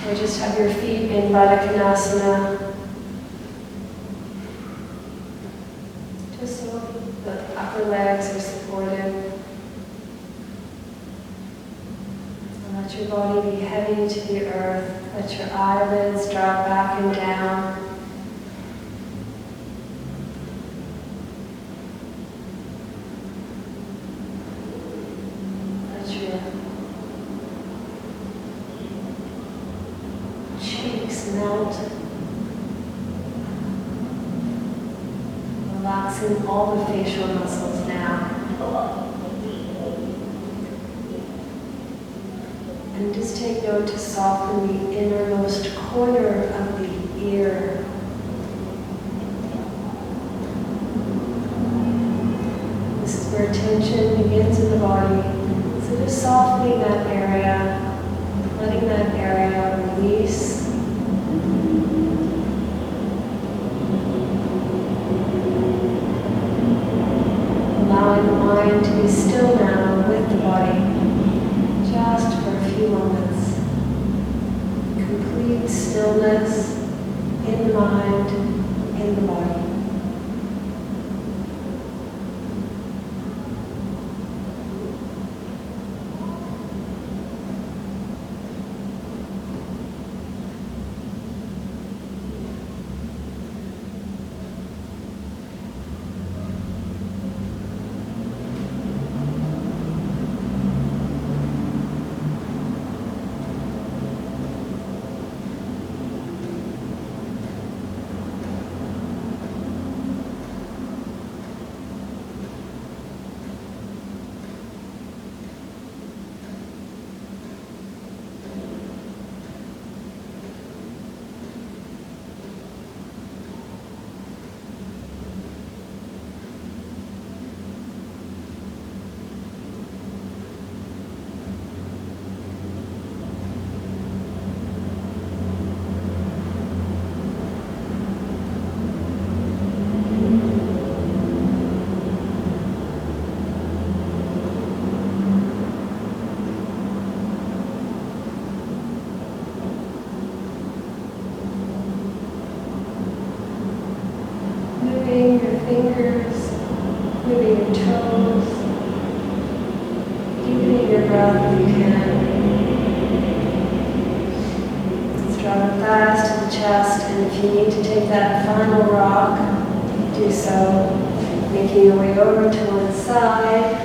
Or just have your feet in Baddha Konasana. Just so the upper legs are supported. Let your body be heavy to the earth. Let your eyelids drop back and down. Let your cheeks melt. Relaxing all the facial muscles now. And just take note to soften the innermost corner of the ear. This is where tension begins in the body. So just softening that area, letting that area release. Allowing the mind to be still now with the body. Just for a few moments. Complete stillness in the mind, in the body. fingers, moving your toes, deepening your breath if you can. Let's draw the thighs to the chest, and if you need to take that final rock, do so. Making your way over to one side.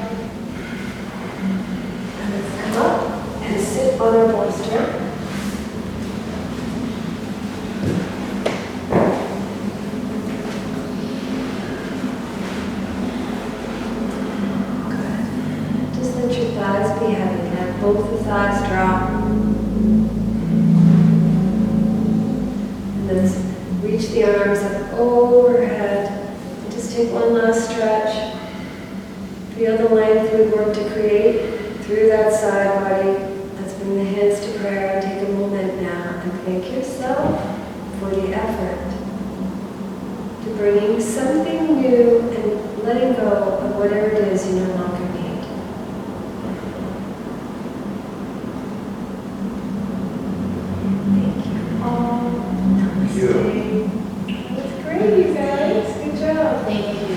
And let's come up and sit on our bolster. Good. Just let your thighs be heavy. Let both the thighs drop. And let's reach the arms up overhead. Take one last stretch. Feel the length we work to create through that side body. Let's bring the hands to prayer and take a moment now and thank yourself for the effort to bringing something new and letting go of whatever it is you no longer need. Thank you all. Namaste. That's great, you guys. Good job. Thank you.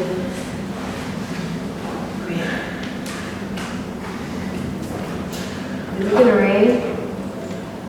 Is it going to rain?